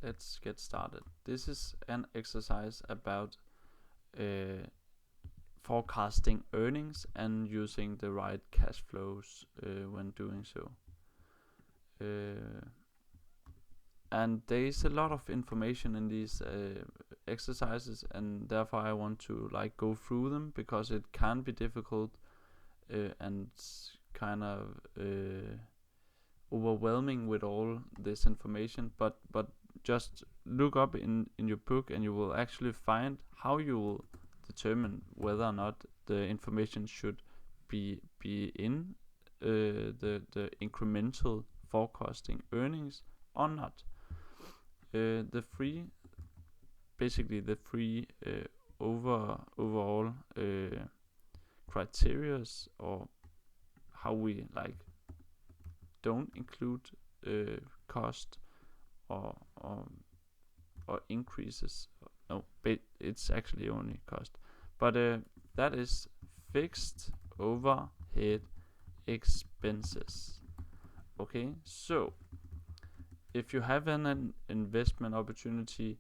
let's get started. This is an exercise about forecasting earnings and using the right cash flows when doing so. And there is a lot of information in these exercises, and therefore I want to go through them, because it can be difficult and kind of overwhelming with all this information. But just look up in your book and you will actually find how you will determine whether or not the information should be in the incremental forecasting earnings or not. The three overall criterias, or how we don't include cost or increases. No, it's actually only cost. But that is fixed overhead expenses. Okay, so if you have an investment opportunity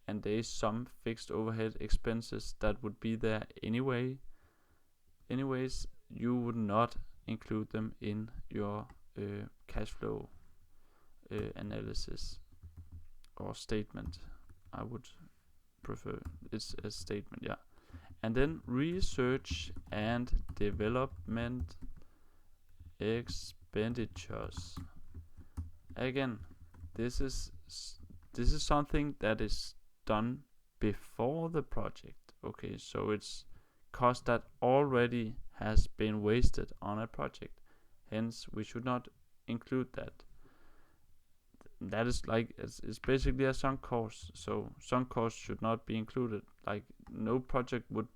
and there is some fixed overhead expenses that would be there anyways, you would not include them in your cash flow analysis or statement. I would prefer it's a statement, yeah. And then research and development expenditures. Again, this is something that is done before the project. Okay, so it's cost that already has been wasted on a project. Hence, we should not include that. That is it's basically a sunk cost. So sunk cost should not be included. No project would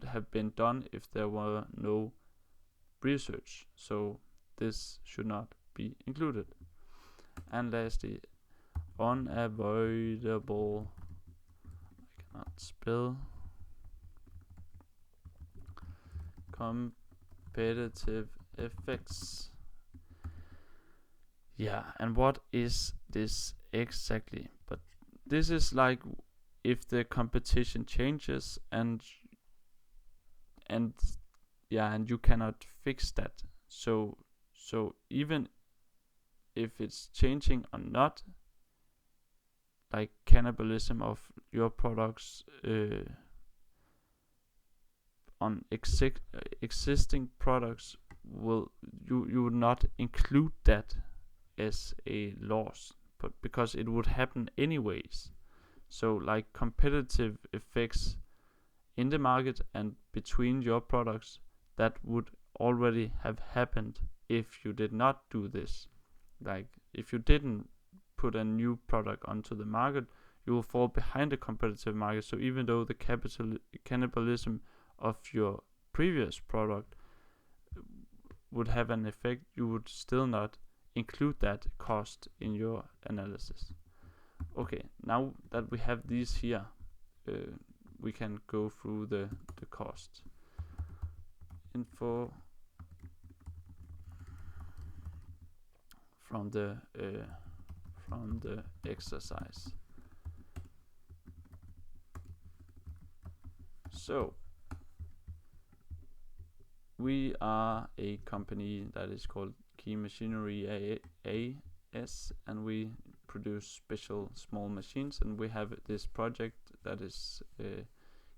have been done if there were no research. So this should not be included. And lastly, unavoidable, I cannot spell, competitive effects. Yeah, and what is this exactly? But this is if the competition changes and you cannot fix that. So even if it's changing or not, cannibalism of your products on existing products, you would not include that as a loss, but because it would happen anyways. So competitive effects in the market and between your products, that would already have happened if you did not do this. If you didn't put a new product onto the market, you will fall behind the competitive market. So even though the cannibalism of your previous product would have an effect, you would still not include that cost in your analysis. Okay, now that we have these here, we can go through the cost info from the exercise. So we are a company that is called Key Machinery AS, and we produce special small machines, and we have this project that is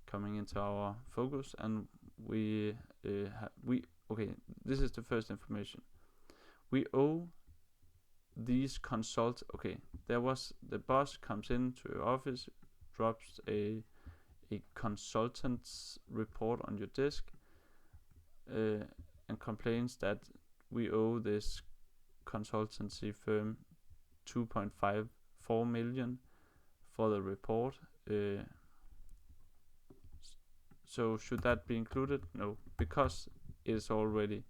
coming into our focus, and this is the first information. We owe these consults. Okay, the boss comes into your office, drops a consultant's report on your desk, and complains that we owe this consultancy firm 2.54 million for the report. So should that be included? No, because it is already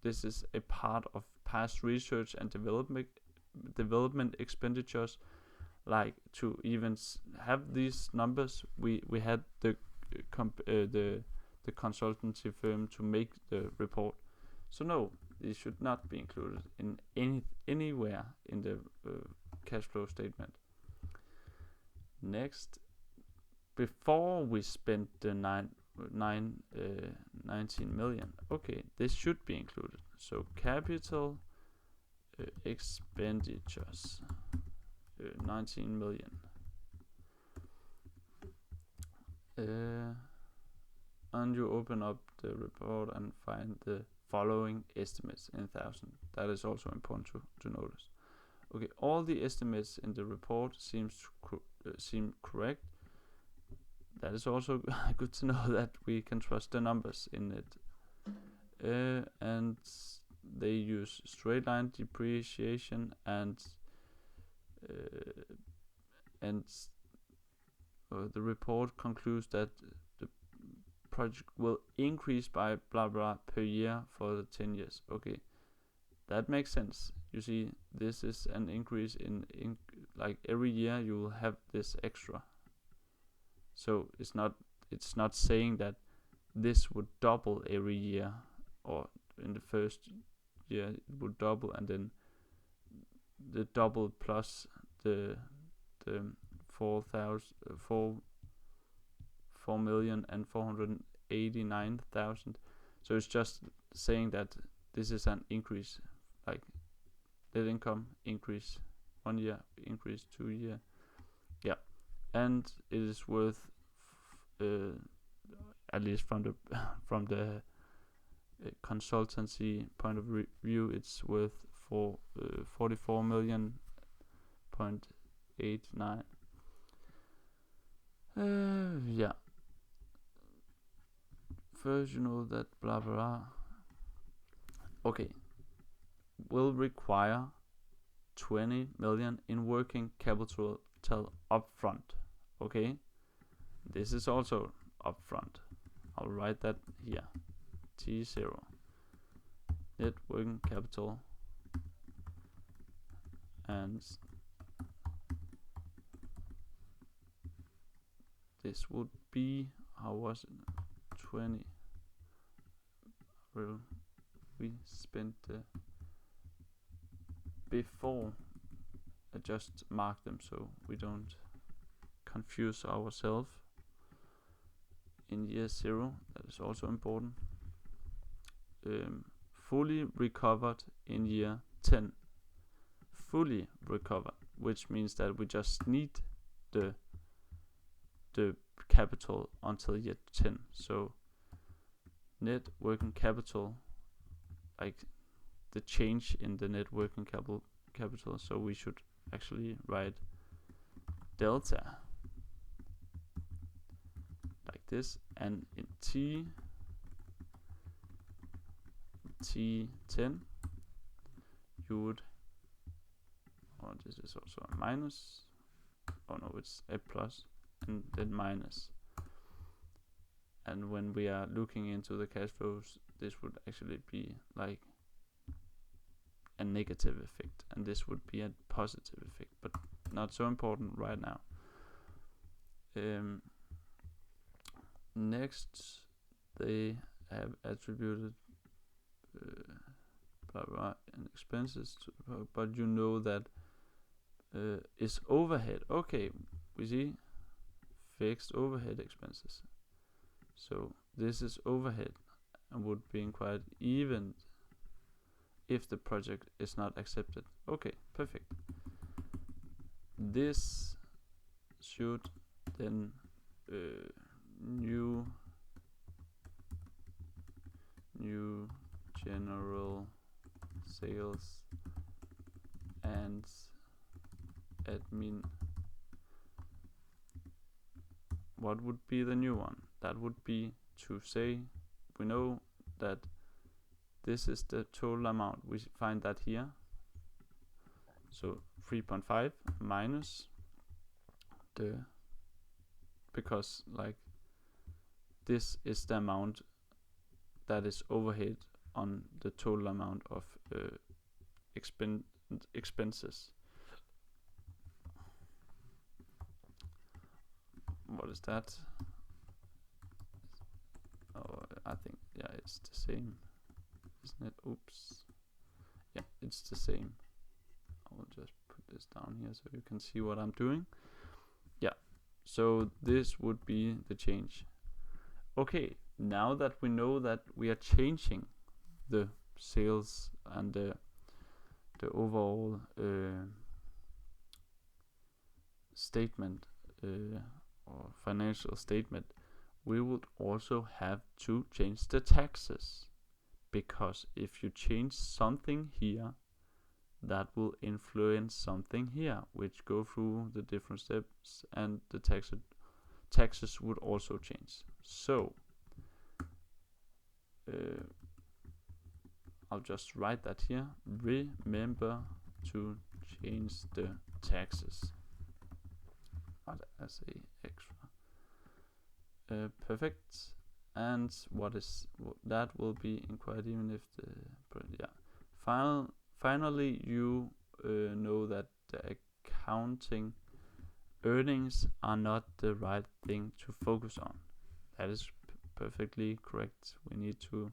this is a part of past research and development expenditures. To even have these numbers, we had the consultancy firm to make the report. So no, these should not be included in anywhere in the cash flow statement. Next, before we spent the 19 million, okay, this should be included. So capital expenditures, 19 million. And you open up the report and find the following estimates in thousand. That is also important to notice. Okay, all the estimates in the report seem correct. That is also good to know that we can trust the numbers in it. And they use straight line depreciation and the report concludes that the project will increase by blah blah per year for the 10 years. Okay, that makes sense. You see, this is an increase in like every year you will have this extra. So it's not saying that this would double every year, or in the first year it would double and then the double plus the 4,489,000. So it's just saying that this is an increase, like net income increase 1 year, increase 2 year, yeah, and it is worth at least from the consultancy point of view, it's worth for 44 million .89. Yeah. First, you know that blah blah. Okay. Will require 20 million in working capital upfront. Okay. This is also upfront. I'll write that here. T0. Net working capital. And this would be, how was it? 20. We spent before. I just mark them so we don't confuse ourselves. In year 0, that is also important. Fully recovered in year 10. Fully recovered, which means that we just need the capital until year 10. So net working capital, like the change in the net working capital. So we should actually write delta like this, and in T10 you would, oh, this is also a minus, oh no, it's a plus and then minus. And when we are looking into the cash flows, this would actually be like a negative effect, and this would be a positive effect, but not so important right now. Next, they have attributed blah blah and expenses to, but you know that is overhead. Okay, we see fixed overhead expenses. So this is overhead and would be inquired even if the project is not accepted. Okay, perfect. This should then new general sales and admin. What would be the new one? That would be to say, we know that this is the total amount. We find that here. So 3.5 minus the, because like this is the amount that is overhead on the total amount of expenses. What is that? Oh, I think, yeah, it's the same, isn't it? Oops. it's the same. I will just put this down here so you can see what I'm doing. Yeah, so this would be the change. Okay, now that we know that we are changing the sales and the overall statement or financial statement, we would also have to change the taxes, because if you change something here, that will influence something here, which go through the different steps, and the taxes would also change. So I'll just write that here. Remember to change the taxes, not as a extra. Perfect. And what is that will be inquired even if the finally you know that the accounting earnings are not the right thing to focus on. That is perfectly correct. We need to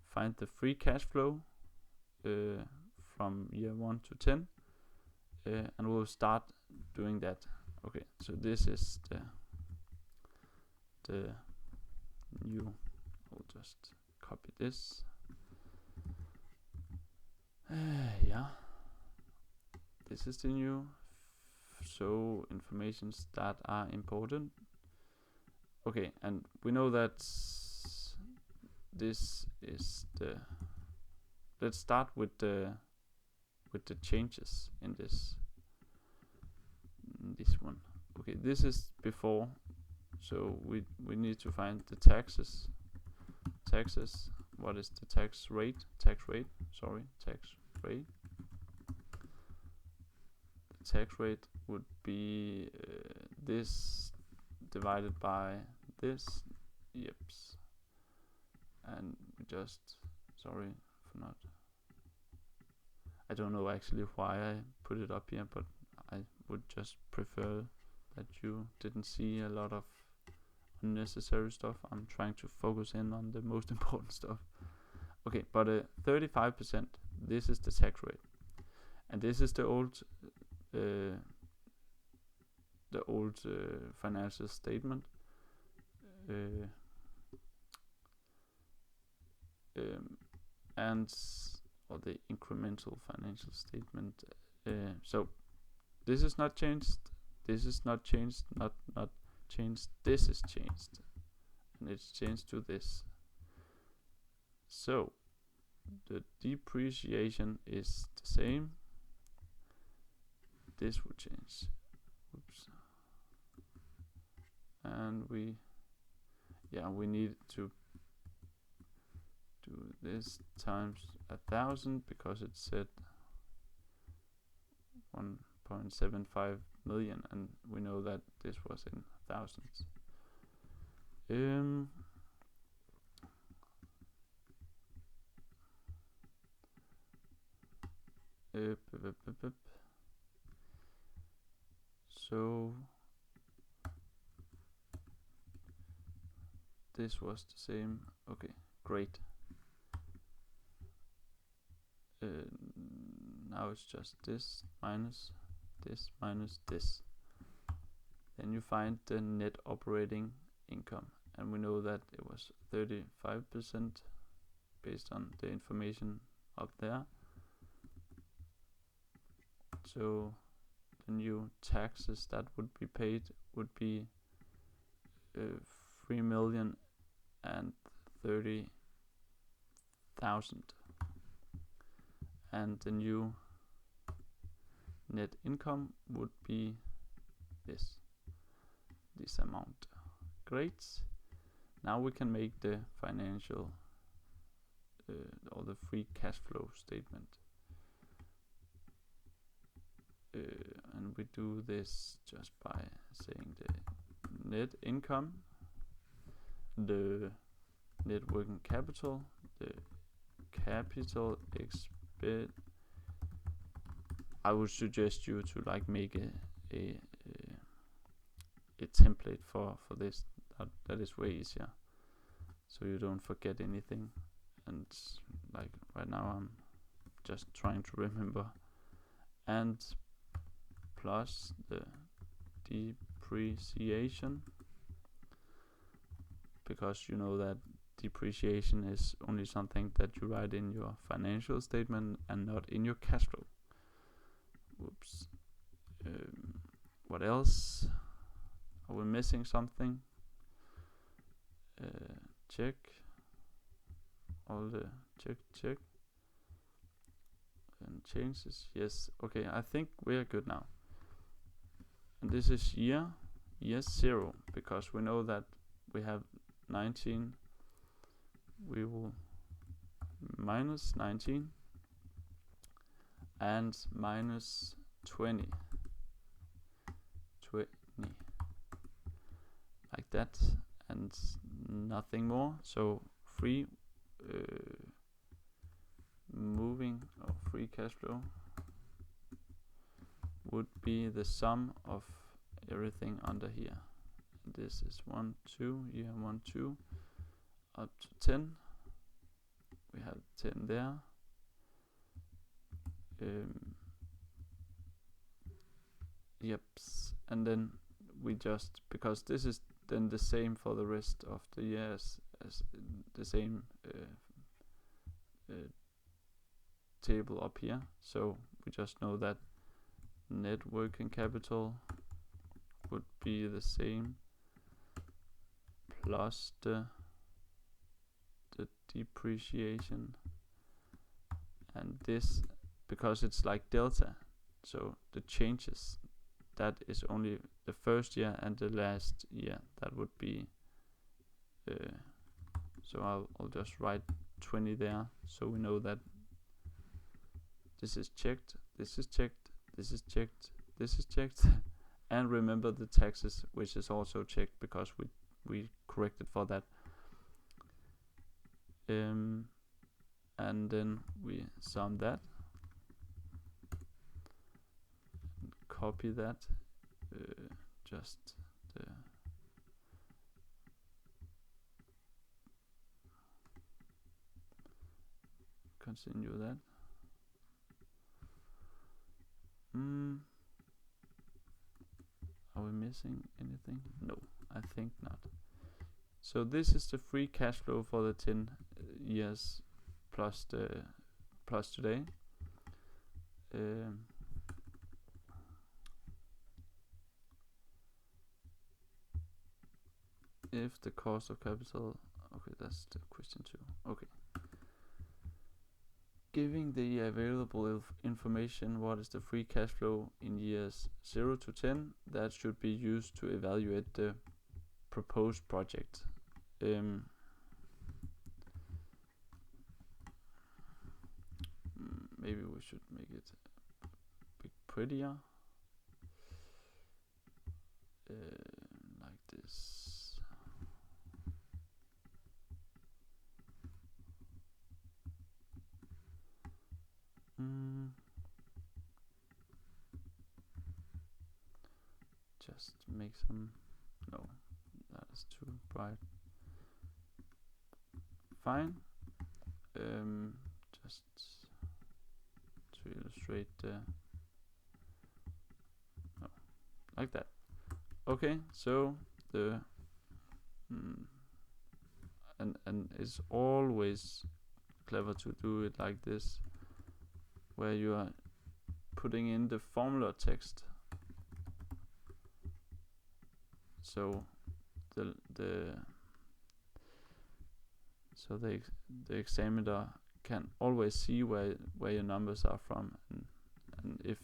find the free cash flow from year 1 to 10, and we'll start doing that. Okay, so this is the new. I'll just copy this. Yeah, this is the new. So informations that are important. Okay, and we know that this is the. Let's start with the changes in this one. Okay, this is before, so we need to find the taxes. What is the tax rate? Tax rate. The tax rate would be this divided by this. Yeps. And we just, sorry for not, I don't know actually why I put it up here, but I would just prefer that you didn't see a lot of unnecessary stuff. I'm trying to focus in on the most important stuff. Okay, but 35%, this is the tax rate, and this is the old financial statement. And or the incremental financial statement. So this is not changed. This is not changed. Not changed. This is changed, and it's changed to this. So the depreciation is the same. This would change. Oops. And we need to do this times 1,000 because it said 1.75 million, and we know that this was in thousands. So this was the same. Okay, great. Now it's just this minus this. Then you find the net operating income, and we know that it was 35% based on the information up there. So the new taxes that would be paid would be 3,030,000, and the new net income would be this amount. Great. Now we can make the financial or the free cash flow statement, and we do this just by saying the net income, the net working capital, the capital expense. I would suggest you to like make a template for this. That is way easier, so you don't forget anything. And like right now I'm just trying to remember, and plus the depreciation, because you know that depreciation is only something that you write in your financial statement and not in your cash flow. Whoops. What else? Are we missing something? Check. All the check. And changes. Yes. Okay, I think we are good now. And this is year 0, because we know that we have 19. We will minus 19 and minus 20 like that, and nothing more. So free moving or free cash flow would be the sum of everything under here. This is 1, 2, year 1, 2 up to 10. We have 10 there. Yeps, and then we just, because this is then the same for the rest of the years as the same table up here, so we just know that net working capital would be the same plus the depreciation, and this, because it's like delta, so the changes, that is only the first year and the last year. That would be so I'll just write 20 there, so we know that this is checked, this is checked, this is checked, this is checked. And remember the taxes, which is also checked because we corrected for that. And then we sum that, copy that, just the continue that. Are we missing anything? No, I think not. So this is the free cash flow for the 10 years plus today. If the cost of capital, okay, that's the question 2. Okay. Giving the available information, what is the free cash flow in years 0 to 10, that should be used to evaluate the proposed project. Maybe we should make it a bit prettier, like this. Just make some, no, that is too bright. Fine. Just to illustrate no, like that. Okay, so the and it's always clever to do it like this, where you are putting in the formula text, so the examiner can always see where your numbers are from, and if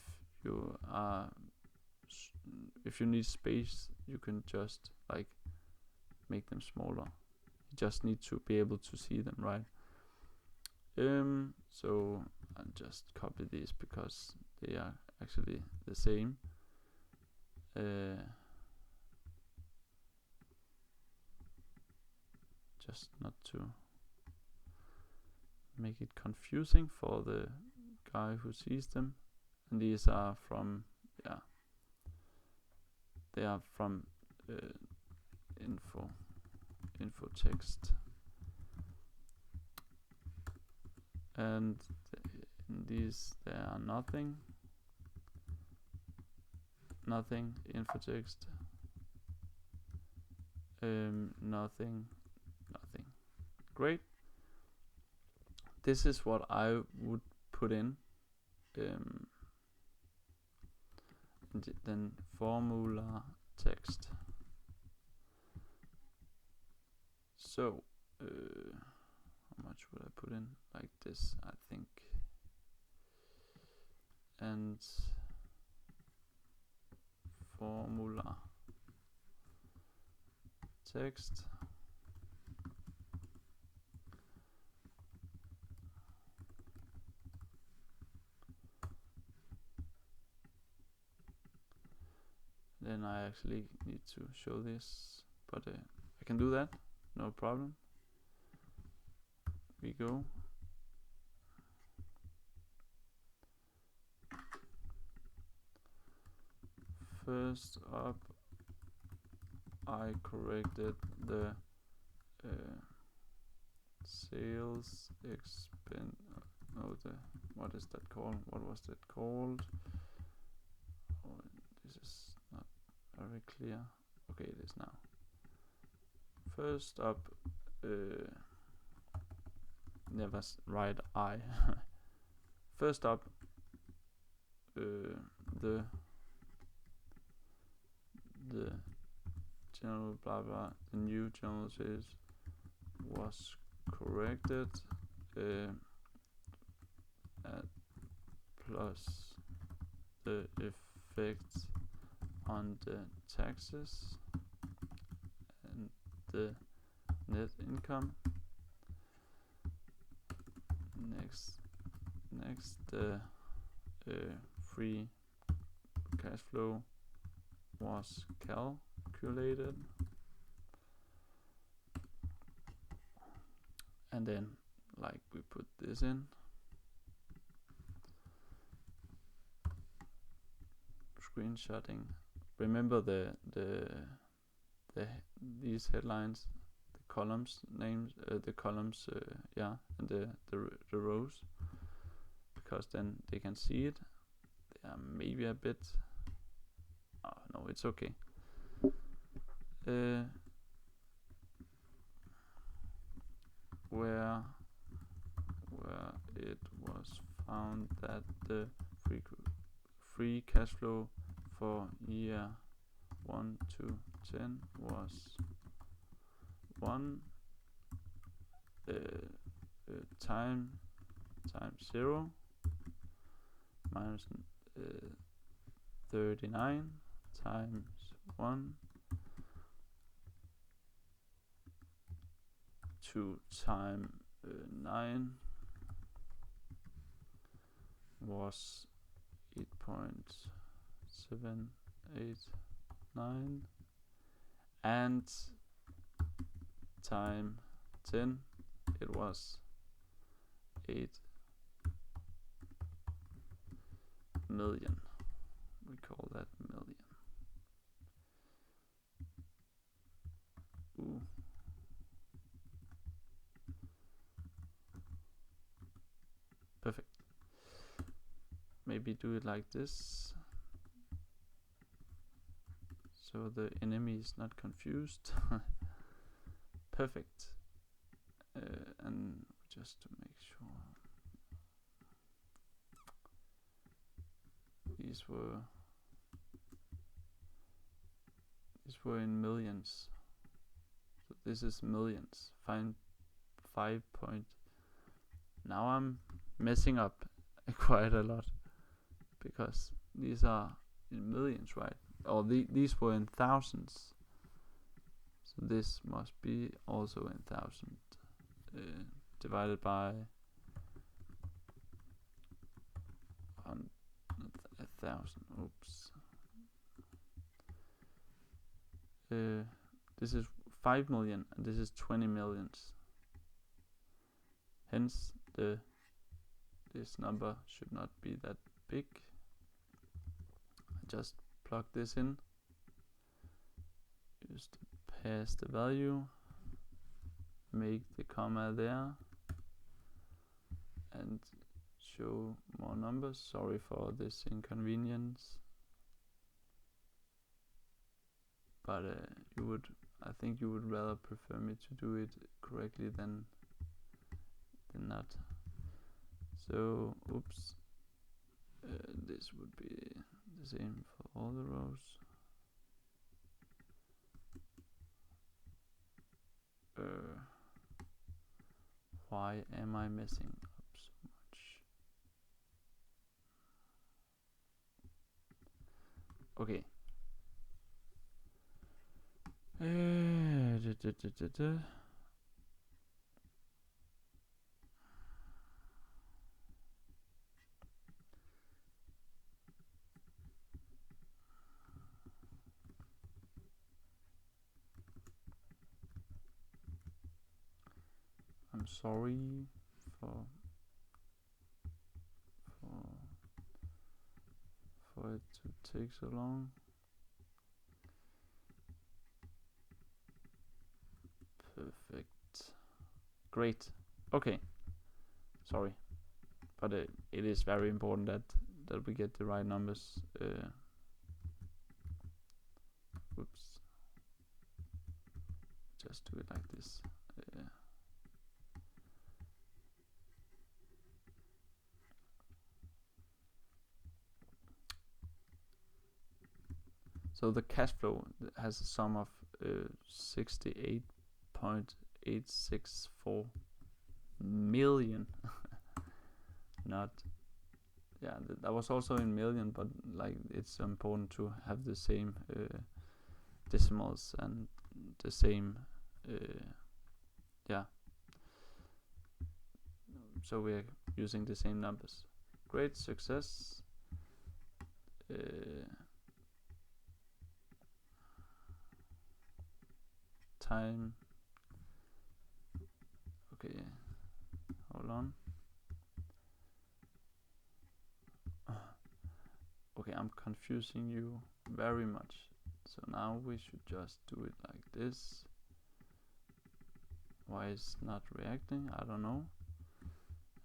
you need space, you can just like make them smaller. You just need to be able to see them, right? So I'll just copy these because they are actually the same. Just not to make it confusing for the guy who sees them. And these are from, yeah, they are from info text, and In these there are nothing, info text, nothing. Great. This is what I would put in. Then formula text. So how much would I put in? Like this, I think. And formula text. Then I actually need to show this, but I can do that, no problem. We go. First up, I corrected the sales expense. No, what is that called? What was that called? Oh, this is not very clear. Okay, it is now. First up, never write I. First up, the general blah blah, the new general sales was corrected, plus the effect on the taxes and the net income. Next the free cash flow was calculated, and then like we put this in. Screenshotting. Remember these headlines, the columns names, the columns, yeah, and the rows, because then they can see it. They are maybe a bit. Oh, no, it's okay. Where it was found that the free cash flow for year 1 to 10 was 1 times 0 minus 39 times 1 2 times 9 was 8.789, and time 10 it was 8 million. We call that million. Ooh. Perfect. Maybe do it like this, so the enemy is not confused. Perfect. And just to make sure, these were in millions. So this is millions. Find 5 point. Now I'm messing up quite a lot, because these are in millions, right? Or these were in thousands. So this must be also in thousand, divided by 1,000. Oops. This is 5 million and this is 20 millions. Hence this number should not be that big. I just plug this in, just pass the value, make the comma there, and show more numbers. Sorry for this inconvenience, but I think you would rather prefer me to do it correctly than not. So oops, this would be the same for all the rows. Why am I messing up so much? Okay. I'm sorry for it to take so long. Perfect. Great. Okay. Sorry, but it is very important that we get the right numbers. Whoops. Just do it like this. So the cash flow has a sum of 68.864 million. Not, yeah, that was also in million, but like it's important to have the same decimals and the same, yeah. So we're using the same numbers. Great success. Time. Okay, hold on. Okay, I'm confusing you very much. So now we should just do it like this. Why is not reacting? I don't know.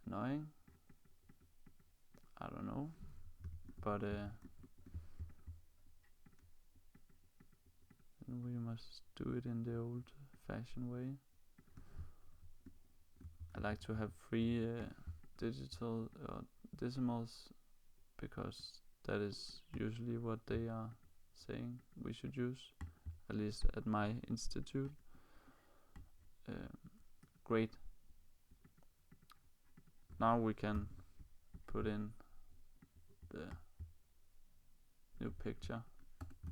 Annoying. I don't know. But we must do it in the old fashioned way. I like to have 3 digital decimals because that is usually what they are saying we should use, at least at my institute. Great. Now we can put in the new picture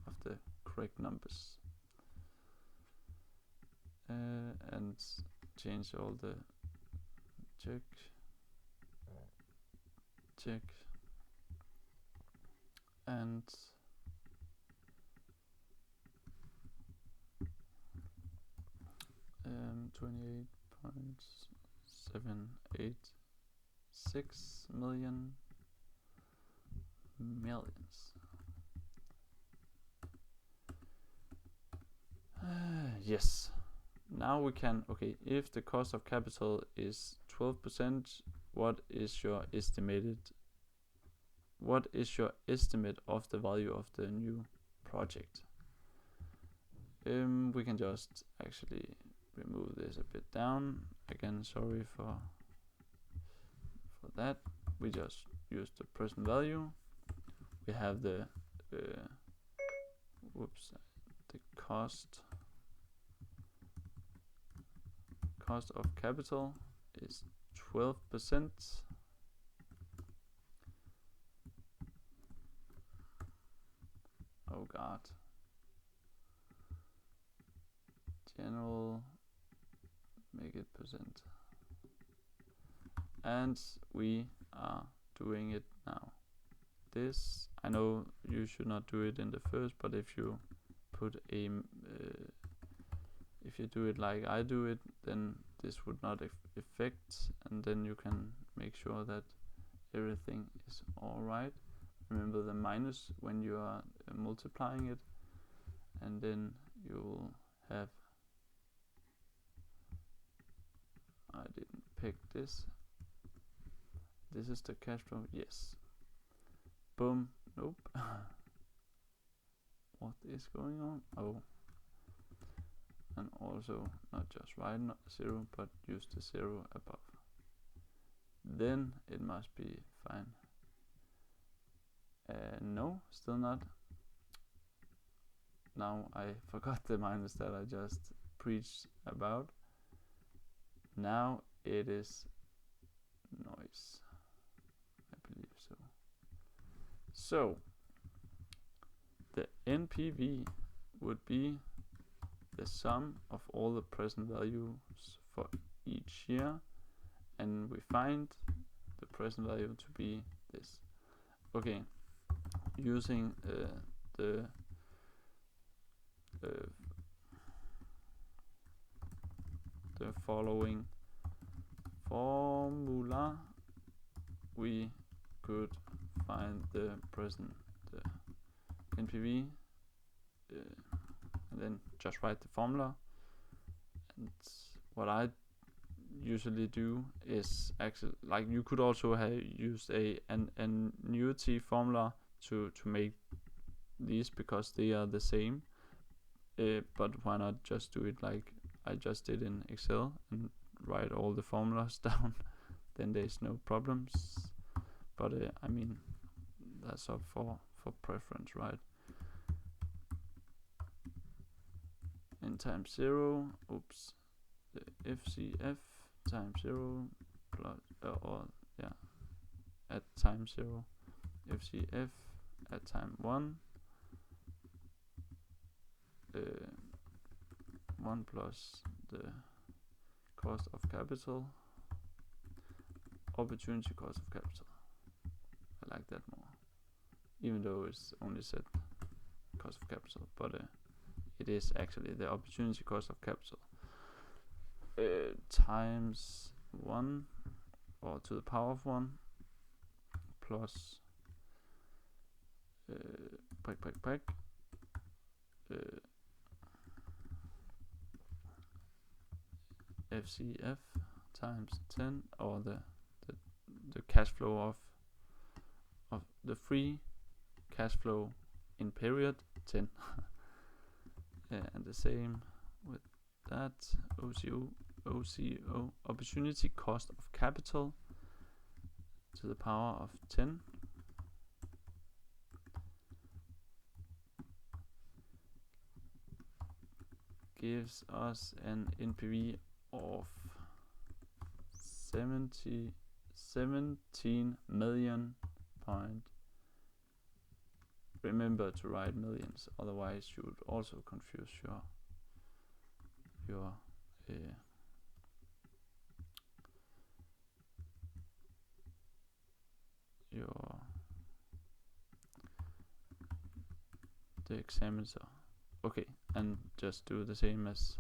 of the correct numbers and change all the check and $28.786 million millions. Yes. Now we can, okay, if the cost of capital is 12%, what is your estimate of the value of the new project? We can just actually remove this a bit down. Again, sorry for that. We just use the present value. We have the the cost of capital is 12%. Oh god. General, make it percent. And we are doing it now. This, I know you should not do it in the first, but if you put a if you do it like I do it, then this would not affect, and then you can make sure that everything is alright. Remember the minus when you are multiplying it, and then you will have, I didn't pick this, This is the cash flow. Yes. Boom. Nope. What is going on? Oh. And also not just write 0, but use the 0 above. Then it must be fine. No, still not. Now I forgot the minus that I just preached about. Now it is noise. I believe so. So the NPV would be the sum of all the present values for each year, and we find the present value to be this. Okay, using the following formula, we could find the present NPV, and then just write the formula. And what I usually do is actually, like, you could also have used an annuity formula to make these, because they are the same, but why not just do it like I just did in Excel and write all the formulas down? Then there's no problems. But I mean, that's up for preference, right? In times 0, oops, the FCF times 0 plus at time 0, FCF at time 1, 1 plus the cost of capital, opportunity cost of capital. I like that more, even though it's only said cost of capital, but it is actually the opportunity cost of capital, times 1, or to the power of 1, plus FCF times 10, or the cash flow of the free cash flow in period 10. And the same with that, OCO, opportunity cost of capital to the power of 10, gives us an NPV of 17 million point. Remember to write millions, otherwise you would also confuse your the examiner. Okay, and just do the same as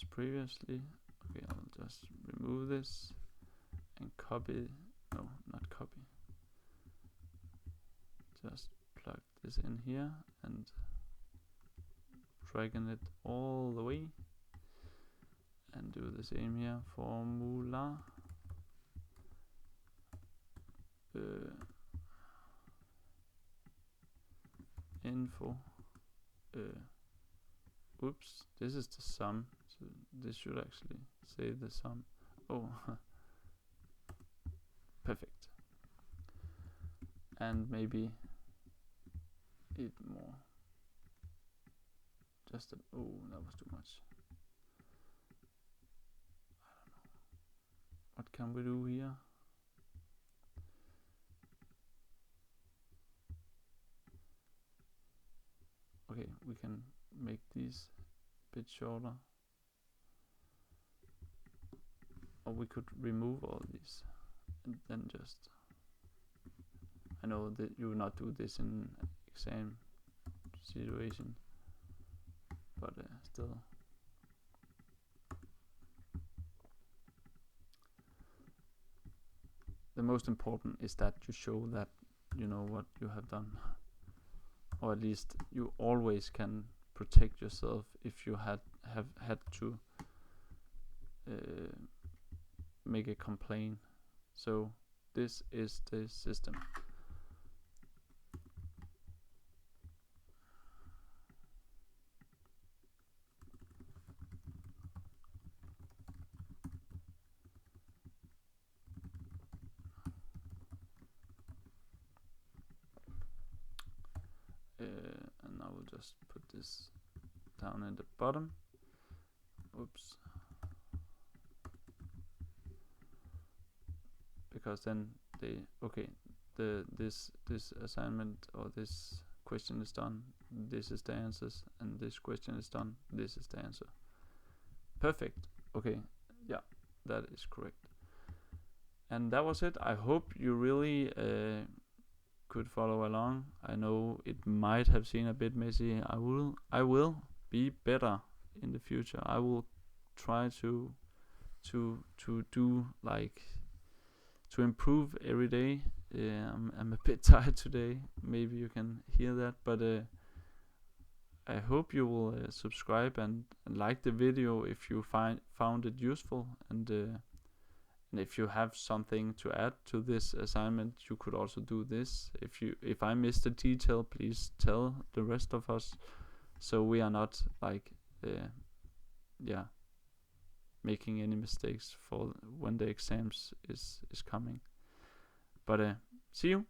previously. Okay, I'll just remove this and copy. No, not copy. Just plug this in here and dragging it all the way, and do the same here. Formula info. Oops, this is the sum, so this should actually say the sum. Oh, perfect. And maybe it more. Just oh, that was too much. I don't know. What can we do here? Okay, we can make these a bit shorter, or we could remove all these and then just, I know that you will not do this in exam situation, but still. The most important is that you show that you know what you have done, or at least you always can protect yourself if you have had to make a complaint. So this is the system. And I will just put this down in the bottom. Oops. Because then this assignment or this question is done, this is the answers, and this question is done, this is the answer. Perfect. Okay, yeah, that is correct. And that was it. I hope you really could follow along. I know it might have seemed a bit messy. I will be better in the future. I will try to do like to improve every day. I'm a bit tired today. Maybe you can hear that, but I hope you will subscribe and like the video if you found it useful, and if you have something to add to this assignment, you could also do this. If I missed a detail, please tell the rest of us, so we are not like making any mistakes for when the exams is coming. But see you.